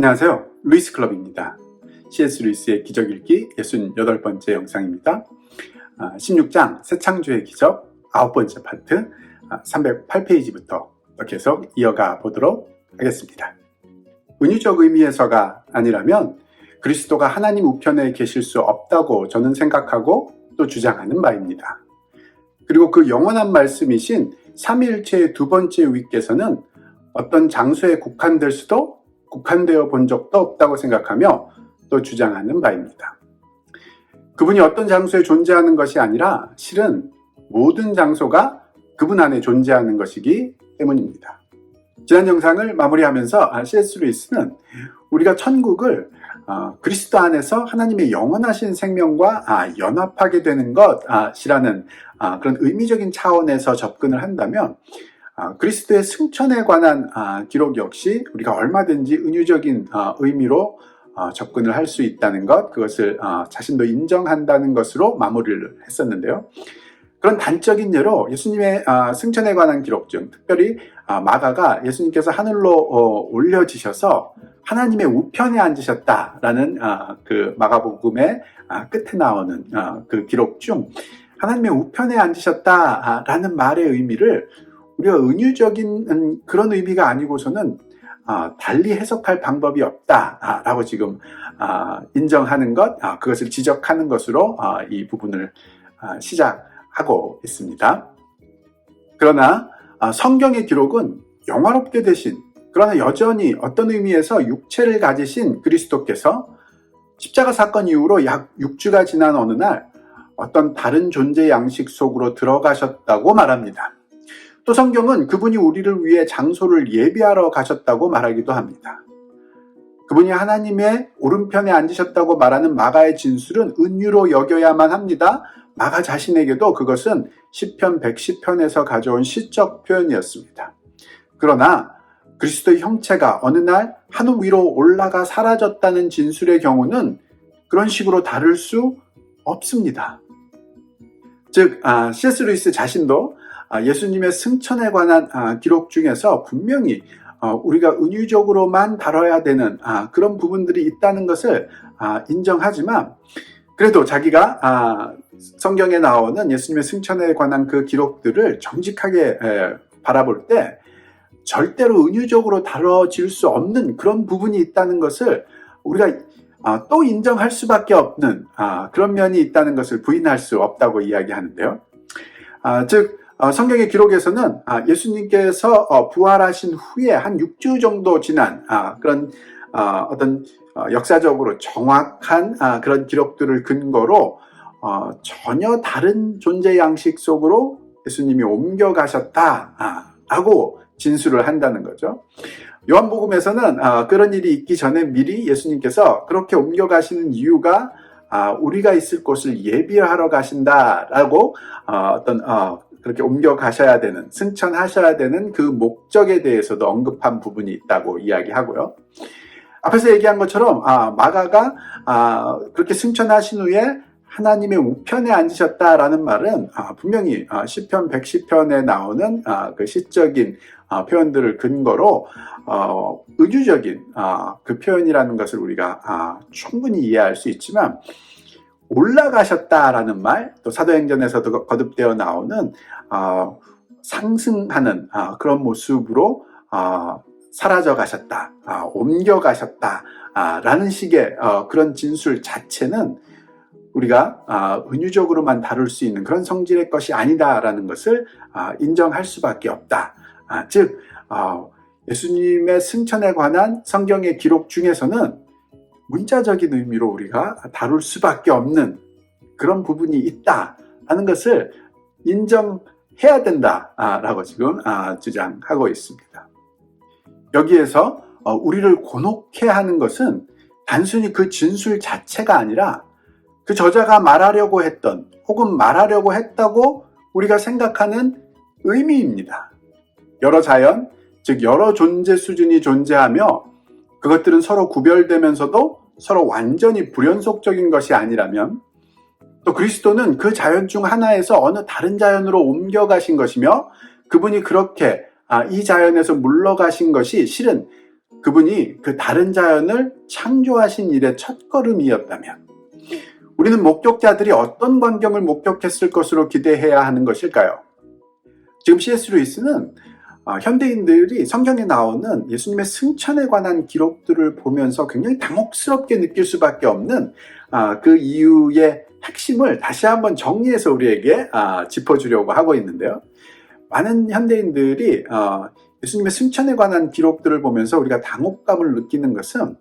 안녕하세요. 루이스 클럽입니다. C.S. 루이스의 기적 읽기 68번째 영상입니다. 16장 새창조의 기적 9번째 파트 308페이지부터 계속 이어가 보도록 하겠습니다. 은유적 의미에서가 아니라면 그리스도가 하나님 우편에 계실 수 없다고 저는 생각하고 또 주장하는 바입니다. 그리고 그 영원한 말씀이신 삼위일체의 두 번째 위께서는 어떤 장소에 국한되어 본 적도 없다고 생각하며 또 주장하는 바입니다. 그분이 어떤 장소에 존재하는 것이 아니라 실은 모든 장소가 그분 안에 존재하는 것이기 때문입니다. 지난 영상을 마무리하면서 C.S. 루이스는 우리가 천국을 그리스도 안에서 하나님의 영원하신 생명과 연합하게 되는 것이라는 그런 의미적인 차원에서 접근을 한다면 그리스도의 승천에 관한 기록 역시 우리가 얼마든지 은유적인 의미로 접근을 할 수 있다는 것, 그것을 자신도 인정한다는 것으로 마무리를 했었는데요. 그런 단적인 예로 예수님의 승천에 관한 기록 중 특별히 마가가 예수님께서 하늘로 올려지셔서 하나님의 우편에 앉으셨다라는 그 마가복음의 끝에 나오는 그 기록 중 하나님의 우편에 앉으셨다라는 말의 의미를 우리가 은유적인 그런 의미가 아니고서는 달리 해석할 방법이 없다라고 지금 인정하는 것, 그것을 지적하는 것으로 이 부분을 시작하고 있습니다. 그러나 성경의 기록은 영화롭게 되신, 그러나 여전히 어떤 의미에서 육체를 가지신 그리스도께서 십자가 사건 이후로 약 6주가 지난 어느 날 어떤 다른 존재 양식 속으로 들어가셨다고 말합니다. 또 성경은 그분이 우리를 위해 장소를 예비하러 가셨다고 말하기도 합니다. 그분이 하나님의 오른편에 앉으셨다고 말하는 마가의 진술은 은유로 여겨야만 합니다. 마가 자신에게도 그것은 시편 110편에서 가져온 시적 표현이었습니다. 그러나 그리스도의 형체가 어느 날 하늘 위로 올라가 사라졌다는 진술의 경우는 그런 식으로 다룰 수 없습니다. 즉 C.S. 루이스 자신도 예수님의 승천에 관한 기록 중에서 분명히 우리가 은유적으로만 다뤄야 되는 그런 부분들이 있다는 것을 인정하지만 그래도 자기가 성경에 나오는 예수님의 승천에 관한 그 기록들을 정직하게 바라볼 때 절대로 은유적으로 다뤄질 수 없는 그런 부분이 있다는 것을 우리가 또 인정할 수밖에 없는 그런 면이 있다는 것을 부인할 수 없다고 이야기하는데요. 즉 성경의 기록에서는 예수님께서 부활하신 후에 한 6주 정도 지난 그런 어떤 역사적으로 정확한 그런 기록들을 근거로 전혀 다른 존재 양식 속으로 예수님이 옮겨가셨다라고 진술을 한다는 거죠. 요한복음에서는 그런 일이 있기 전에 미리 예수님께서 그렇게 옮겨가시는 이유가 우리가 있을 곳을 예비하러 가신다라고 그렇게 옮겨가셔야 되는, 승천하셔야 되는 그 목적에 대해서도 언급한 부분이 있다고 이야기하고요. 앞에서 얘기한 것처럼 마가가 그렇게 승천하신 후에 하나님의 우편에 앉으셨다라는 말은 분명히 시편 110편에 나오는 그 시적인 표현들을 근거로 은유적인 그 표현이라는 것을 우리가 충분히 이해할 수 있지만 올라가셨다라는 말, 또 사도행전에서도 거듭되어 나오는 상승하는 그런 모습으로 사라져 가셨다, 옮겨가셨다 라는 식의 그런 진술 자체는 우리가 은유적으로만 다룰 수 있는 그런 성질의 것이 아니다라는 것을 인정할 수밖에 없다. 즉 예수님의 승천에 관한 성경의 기록 중에서는 문자적인 의미로 우리가 다룰 수밖에 없는 그런 부분이 있다라는 것을 인정해야 된다라고 지금 주장하고 있습니다. 여기에서 우리를 곤혹해 하는 것은 단순히 그 진술 자체가 아니라 그 저자가 말하려고 했던 혹은 말하려고 했다고 우리가 생각하는 의미입니다. 여러 자연, 즉 여러 존재 수준이 존재하며 그것들은 서로 구별되면서도 서로 완전히 불연속적인 것이 아니라면 또 그리스도는 그 자연 중 하나에서 어느 다른 자연으로 옮겨가신 것이며 그분이 그렇게 이 자연에서 물러가신 것이 실은 그분이 그 다른 자연을 창조하신 일의 첫걸음이었다면 우리는 목격자들이 어떤 광경을 목격했을 것으로 기대해야 하는 것일까요? 지금 C.S. 루이스는 현대인들이 성경에 나오는 예수님의 승천에 관한 기록들을 보면서 굉장히 당혹스럽게 느낄 수밖에 없는 그 이유의 핵심을 다시 한번 정리해서 우리에게 짚어주려고 하고 있는데요. 많은 현대인들이 예수님의 승천에 관한 기록들을 보면서 우리가 당혹감을 느끼는 것은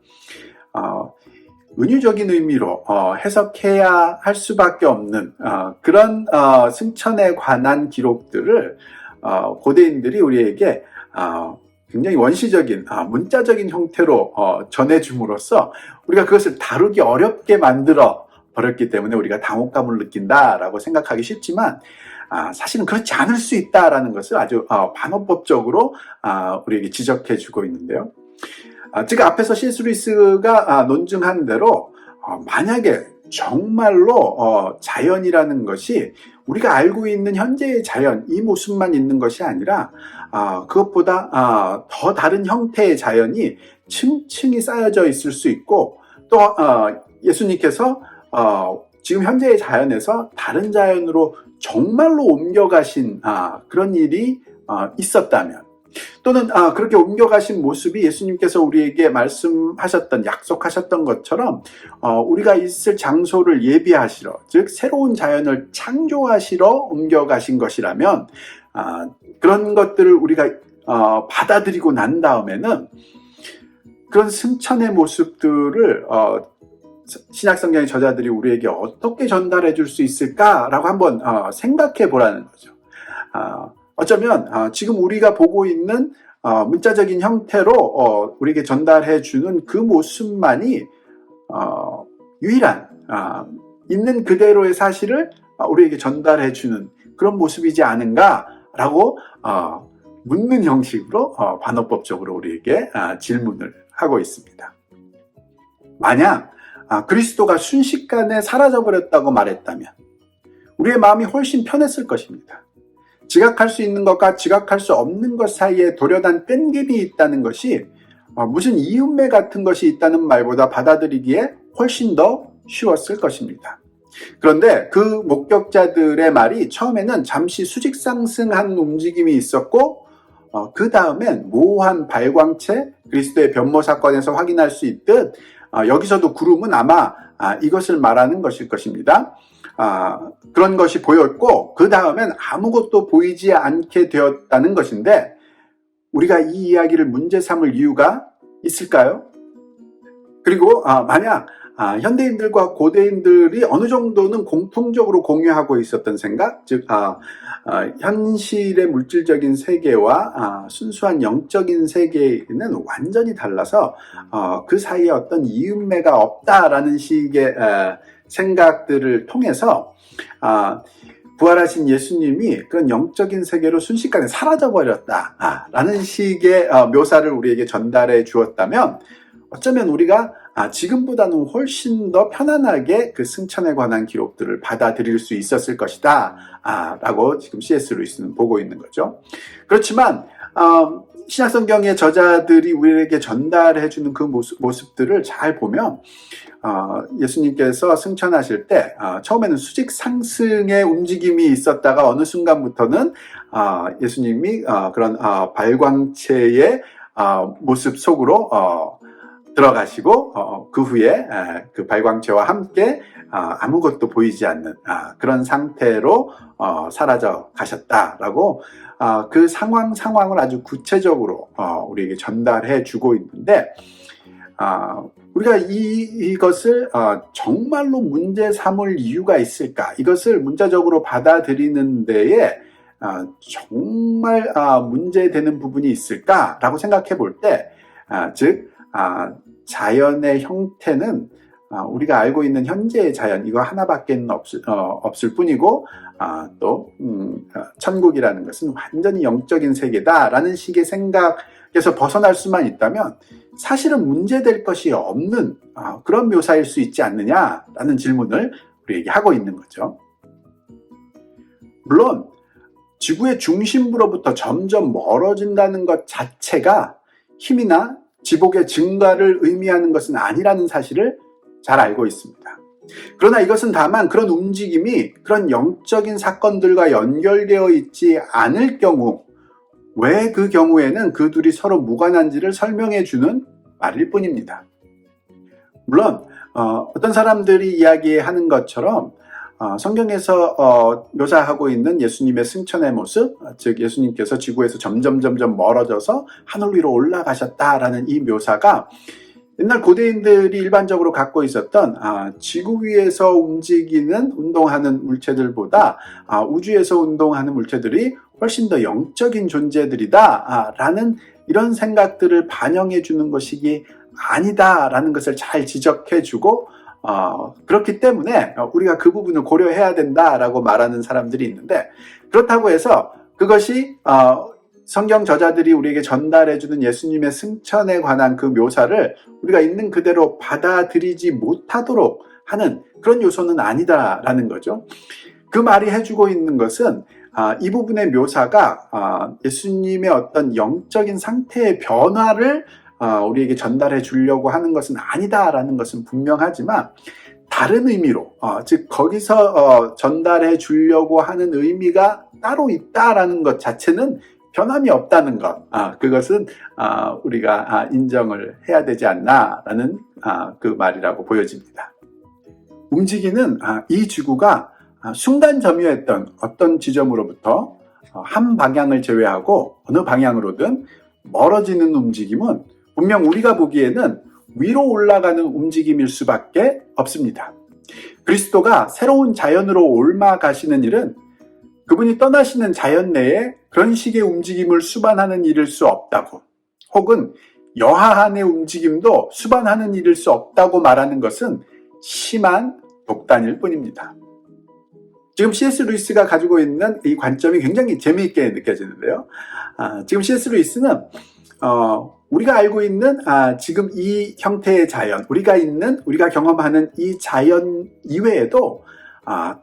은유적인 의미로 해석해야 할 수밖에 없는 그런 승천에 관한 기록들을 고대인들이 우리에게 굉장히 원시적인 문자적인 형태로 전해줌으로써 우리가 그것을 다루기 어렵게 만들어 버렸기 때문에 우리가 당혹감을 느낀다라고 생각하기 쉽지만 사실은 그렇지 않을 수 있다라는 것을 아주 반어법적으로 우리에게 지적해 주고 있는데요. 즉 앞에서 C.S. 루이스가 논증한 대로 만약에 정말로 자연이라는 것이 우리가 알고 있는 현재의 자연 이 모습만 있는 것이 아니라 그것보다 더 다른 형태의 자연이 층층이 쌓여져 있을 수 있고 또 예수님께서 지금 현재의 자연에서 다른 자연으로 정말로 옮겨가신 그런 일이 있었다면 또는 그렇게 옮겨가신 모습이 예수님께서 우리에게 말씀하셨던 약속하셨던 것처럼 우리가 있을 장소를 예비하시러 즉 새로운 자연을 창조하시러 옮겨가신 것이라면 그런 것들을 우리가 받아들이고 난 다음에는 그런 승천의 모습들을 신약성경의 저자들이 우리에게 어떻게 전달해 줄 수 있을까라고 한번 생각해 보라는 거죠. 어쩌면 지금 우리가 보고 있는 문자적인 형태로 우리에게 전달해 주는 그 모습만이 유일한 있는 그대로의 사실을 우리에게 전달해 주는 그런 모습이지 않은가라고 묻는 형식으로 반어법적으로 우리에게 질문을 하고 있습니다. 만약 그리스도가 순식간에 사라져버렸다고 말했다면 우리의 마음이 훨씬 편했을 것입니다. 지각할 수 있는 것과 지각할 수 없는 것 사이에 도려단 끈김이 있다는 것이 무슨 이음매 같은 것이 있다는 말보다 받아들이기에 훨씬 더 쉬웠을 것입니다. 그런데 그 목격자들의 말이 처음에는 잠시 수직 상승한 움직임이 있었고 그 다음엔 모호한 발광체, 그리스도의 변모 사건에서 확인할 수 있듯 여기서도 구름은 아마 이것을 말하는 것일 것입니다. 그런 것이 보였고 그 다음엔 아무것도 보이지 않게 되었다는 것인데 우리가 이 이야기를 문제 삼을 이유가 있을까요? 그리고 만약 현대인들과 고대인들이 어느 정도는 공통적으로 공유하고 있었던 생각, 즉 현실의 물질적인 세계와 순수한 영적인 세계는 완전히 달라서 그 사이에 어떤 이음매가 없다라는 식의 생각들을 통해서 부활하신 예수님이 그런 영적인 세계로 순식간에 사라져버렸다라는 식의 묘사를 우리에게 전달해 주었다면 어쩌면 우리가 지금보다는 훨씬 더 편안하게 그 승천에 관한 기록들을 받아들일 수 있었을 것이다 라고 지금 C.S. 루이스는 보고 있는 거죠. 그렇지만 신약성경의 저자들이 우리에게 전달해 주는 그 모습들을 잘 보면 예수님께서 승천하실 때 처음에는 수직 상승의 움직임이 있었다가 어느 순간부터는 예수님이 그런 발광체의 모습 속으로 들어가시고 그 후에 그 발광체와 함께 아무것도 보이지 않는 그런 상태로 사라져 가셨다라고 그 상황을 아주 구체적으로 우리에게 전달해 주고 있는데 우리가 이것을 정말로 문제 삼을 이유가 있을까? 이것을 문자적으로 받아들이는 데에 정말 문제되는 부분이 있을까라고 생각해 볼 때, 즉 자연의 형태는 우리가 알고 있는 현재의 자연 이거 하나밖에 없을 뿐이고 또 천국이라는 것은 완전히 영적인 세계다라는 식의 생각에서 벗어날 수만 있다면 사실은 문제될 것이 없는 그런 묘사일 수 있지 않느냐라는 질문을 우리에게 하고 있는 거죠. 물론 지구의 중심부로부터 점점 멀어진다는 것 자체가 힘이나 지복의 증가를 의미하는 것은 아니라는 사실을 잘 알고 있습니다. 그러나 이것은 다만 그런 움직임이 그런 영적인 사건들과 연결되어 있지 않을 경우, 왜 그 경우에는 그 둘이 서로 무관한지를 설명해 주는 말일 뿐입니다. 물론 어떤 사람들이 이야기하는 것처럼 성경에서 묘사하고 있는 예수님의 승천의 모습, 즉 예수님께서 지구에서 점점 멀어져서 하늘 위로 올라가셨다라는 이 묘사가 옛날 고대인들이 일반적으로 갖고 있었던 지구 위에서 움직이는 운동하는 물체들보다 우주에서 운동하는 물체들이 훨씬 더 영적인 존재들이다 라는 이런 생각들을 반영해 주는 것이 아니다 라는 것을 잘 지적해 주고 그렇기 때문에 우리가 그 부분을 고려해야 된다라고 말하는 사람들이 있는데, 그렇다고 해서 그것이 성경 저자들이 우리에게 전달해주는 예수님의 승천에 관한 그 묘사를 우리가 있는 그대로 받아들이지 못하도록 하는 그런 요소는 아니다라는 거죠. 그 말이 해주고 있는 것은 이 부분의 묘사가 예수님의 어떤 영적인 상태의 변화를 우리에게 전달해 주려고 하는 것은 아니다라는 것은 분명하지만, 다른 의미로 즉 거기서 전달해 주려고 하는 의미가 따로 있다라는 것 자체는 변함이 없다는 것, 그것은 우리가 인정을 해야 되지 않나라는 그 말이라고 보여집니다. 움직이는 이 지구가 순간 점유했던 어떤 지점으로부터 한 방향을 제외하고 어느 방향으로든 멀어지는 움직임은 분명 우리가 보기에는 위로 올라가는 움직임일 수밖에 없습니다. 그리스도가 새로운 자연으로 옮아가시는 일은 그분이 떠나시는 자연 내에 그런 식의 움직임을 수반하는 일일 수 없다고, 혹은 여하한의 움직임도 수반하는 일일 수 없다고 말하는 것은 심한 독단일 뿐입니다. 지금 C.S. 루이스가 가지고 있는 이 관점이 굉장히 재미있게 느껴지는데요. 지금 C.S. 루이스는 우리가 알고 있는 지금 이 형태의 자연, 우리가 경험하는 이 자연 이외에도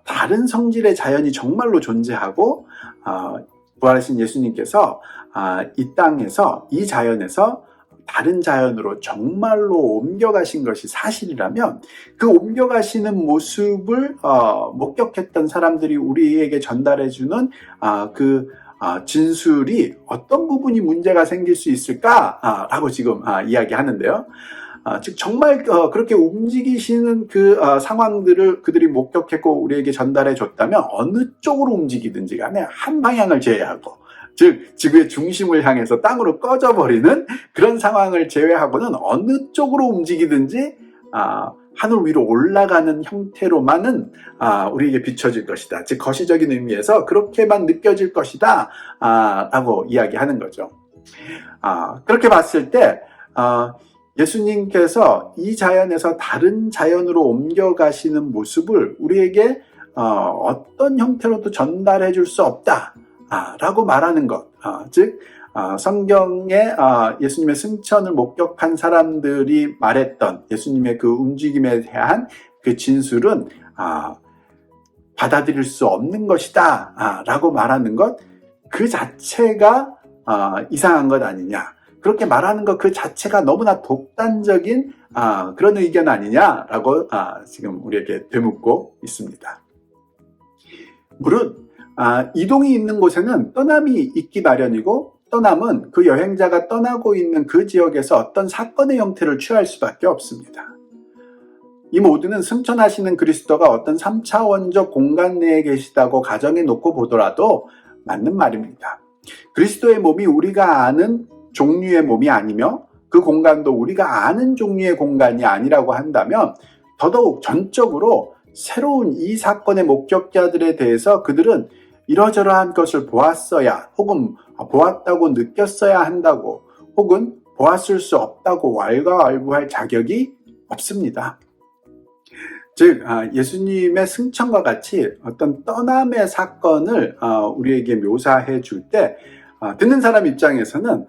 다른 성질의 자연이 정말로 존재하고 부활하신 예수님께서 이 땅에서, 이 자연에서 다른 자연으로 정말로 옮겨가신 것이 사실이라면, 그 옮겨가시는 모습을 목격했던 사람들이 우리에게 전달해주는 그 진술이 어떤 부분이 문제가 생길 수 있을까라고 지금 이야기하는데요. 즉 정말 그렇게 움직이시는 그 상황들을 그들이 목격했고 우리에게 전달해 줬다면 어느 쪽으로 움직이든지 간에 한 방향을 제외하고, 즉 지구의 중심을 향해서 땅으로 꺼져버리는 그런 상황을 제외하고는 어느 쪽으로 움직이든지 하늘 위로 올라가는 형태로만은 우리에게 비춰질 것이다. 즉 거시적인 의미에서 그렇게만 느껴질 것이다 라고 이야기하는 거죠. 그렇게 봤을 때 예수님께서 이 자연에서 다른 자연으로 옮겨가시는 모습을 우리에게 어떤 형태로도 전달해 줄 수 없다 라고 말하는 것, 즉 성경에 예수님의 승천을 목격한 사람들이 말했던 예수님의 그 움직임에 대한 그 진술은 받아들일 수 없는 것이다 라고 말하는 것, 그 자체가 이상한 것 아니냐, 그렇게 말하는 것 그 자체가 너무나 독단적인 그런 의견 아니냐라고 지금 우리에게 되묻고 있습니다. 물론 이동이 있는 곳에는 떠남이 있기 마련이고, 떠남은 그 여행자가 떠나고 있는 그 지역에서 어떤 사건의 형태를 취할 수밖에 없습니다. 이 모두는 승천하시는 그리스도가 어떤 3차원적 공간 내에 계시다고 가정해 놓고 보더라도 맞는 말입니다. 그리스도의 몸이 우리가 아는 종류의 몸이 아니며 그 공간도 우리가 아는 종류의 공간이 아니라고 한다면, 더더욱 전적으로 새로운 이 사건의 목격자들에 대해서 그들은 이러저러한 것을 보았어야, 혹은 보았다고 느꼈어야 한다고, 혹은 보았을 수 없다고 왈가왈부할 자격이 없습니다. 즉 예수님의 승천과 같이 어떤 떠남의 사건을 우리에게 묘사해 줄 때 듣는 사람 입장에서는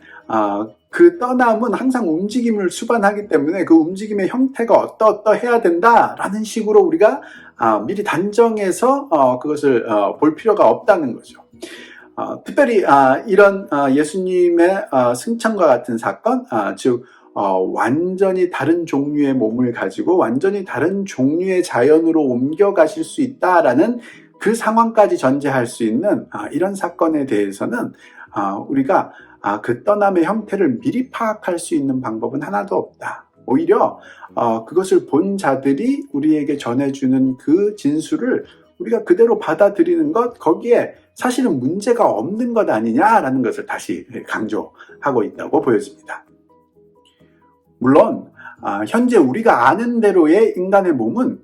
그 떠남은 항상 움직임을 수반하기 때문에 그 움직임의 형태가 어떠해야 된다라는 식으로 우리가 미리 단정해서 그것을 볼 필요가 없다는 거죠. 특별히 이런 예수님의 승천과 같은 사건, 즉 완전히 다른 종류의 몸을 가지고 완전히 다른 종류의 자연으로 옮겨가실 수 있다라는 그 상황까지 전제할 수 있는 이런 사건에 대해서는 우리가 그 떠남의 형태를 미리 파악할 수 있는 방법은 하나도 없다. 오히려 그것을 본 자들이 우리에게 전해주는 그 진술을 우리가 그대로 받아들이는 것, 거기에 사실은 문제가 없는 것 아니냐라는 것을 다시 강조하고 있다고 보여집니다. 물론 현재 우리가 아는 대로의 인간의 몸은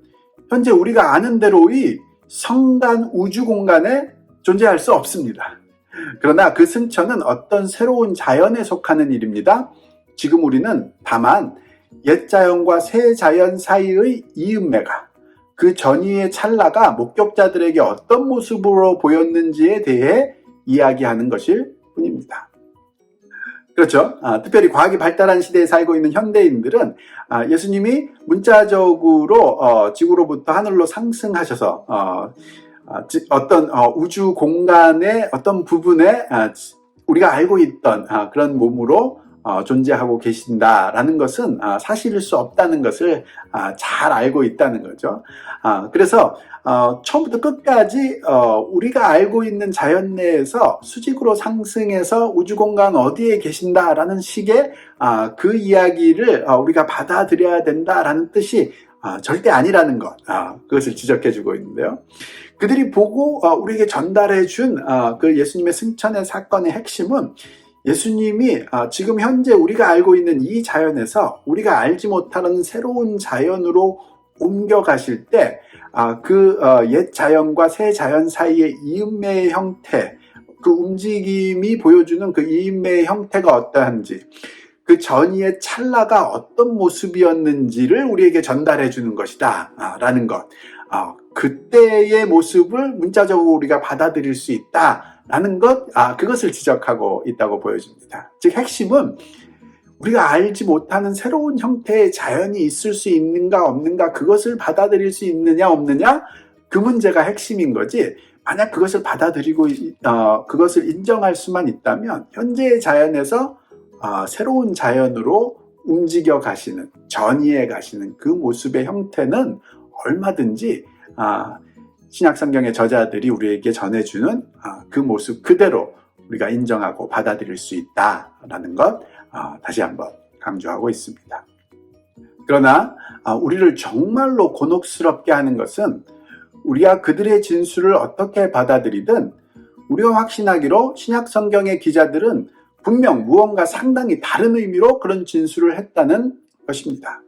현재 우리가 아는 대로의 성간 우주 공간에 존재할 수 없습니다. 그러나 그 승천은 어떤 새로운 자연에 속하는 일입니다. 지금 우리는 다만 옛 자연과 새 자연 사이의 이음매가, 그 전이의 찰나가 목격자들에게 어떤 모습으로 보였는지에 대해 이야기하는 것일 뿐입니다. 그렇죠. 특별히 과학이 발달한 시대에 살고 있는 현대인들은 예수님이 문자적으로 지구로부터 하늘로 상승하셔서 어떤 우주 공간의 어떤 부분에 우리가 알고 있던 그런 몸으로 존재하고 계신다라는 것은 사실일 수 없다는 것을 잘 알고 있다는 거죠. 그래서 처음부터 끝까지 우리가 알고 있는 자연 내에서 수직으로 상승해서 우주공간 어디에 계신다라는 식의 그 이야기를 우리가 받아들여야 된다라는 뜻이 절대 아니라는 것, 그것을 지적해주고 있는데요. 그들이 보고 우리에게 전달해준 그 예수님의 승천의 사건의 핵심은 예수님이 지금 현재 우리가 알고 있는 이 자연에서 우리가 알지 못하는 새로운 자연으로 옮겨가실 때 그 옛 자연과 새 자연 사이의 이음매의 형태, 그 움직임이 보여주는 그 이음매의 형태가 어떠한지, 그 전이의 찰나가 어떤 모습이었는지를 우리에게 전달해 주는 것이다 라는 것, 그때의 모습을 문자적으로 우리가 받아들일 수 있다라는 것, 그것을 지적하고 있다고 보여집니다. 즉 핵심은 우리가 알지 못하는 새로운 형태의 자연이 있을 수 있는가 없는가, 그것을 받아들일 수 있느냐 없느냐, 그 문제가 핵심인 거지. 만약 그것을 받아들이고 그것을 인정할 수만 있다면 현재의 자연에서 새로운 자연으로 움직여 가시는, 전이해 가시는 그 모습의 형태는 얼마든지 신약 성경의 저자들이 우리에게 전해주는 그 모습 그대로 우리가 인정하고 받아들일 수 있다라는 것, 다시 한번 강조하고 있습니다. 그러나 우리를 정말로 곤혹스럽게 하는 것은 우리가 그들의 진술을 어떻게 받아들이든 우리가 확신하기로 신약 성경의 기자들은 분명 무언가 상당히 다른 의미로 그런 진술을 했다는 것입니다.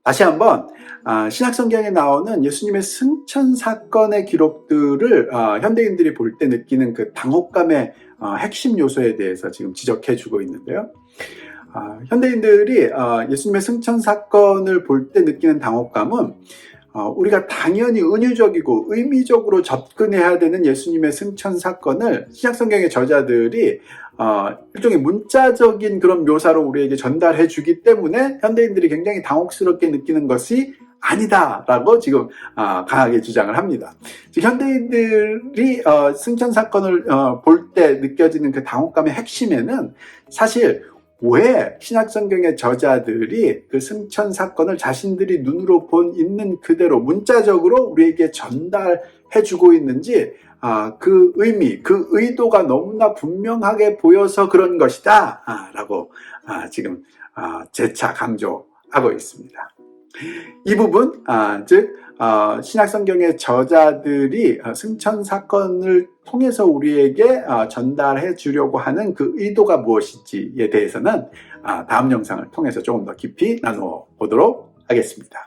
다시 한번 신약 성경에 나오는 예수님의 승천 사건의 기록들을 현대인들이 볼 때 느끼는 그 당혹감의 핵심 요소에 대해서 지금 지적해 주고 있는데요. 현대인들이 예수님의 승천 사건을 볼 때 느끼는 당혹감은 우리가 당연히 은유적이고 의미적으로 접근해야 되는 예수님의 승천 사건을 신약 성경의 저자들이 일종의 문자적인 그런 묘사로 우리에게 전달해 주기 때문에 현대인들이 굉장히 당혹스럽게 느끼는 것이 아니다라고 지금 강하게 주장을 합니다. 즉 현대인들이 승천 사건을 볼 때 느껴지는 그 당혹감의 핵심에는 사실 왜 신약 성경의 저자들이 그 승천 사건을 자신들이 눈으로 본 있는 그대로 문자적으로 우리에게 전달해 주고 있는지 그 의미, 그 의도가 너무나 분명하게 보여서 그런 것이다 라고 지금 재차 강조하고 있습니다. 이 부분, 즉 신약 성경의 저자들이 승천 사건을 통해서 우리에게 전달해 주려고 하는 그 의도가 무엇인지에 대해서는 다음 영상을 통해서 조금 더 깊이 나누어 보도록 하겠습니다.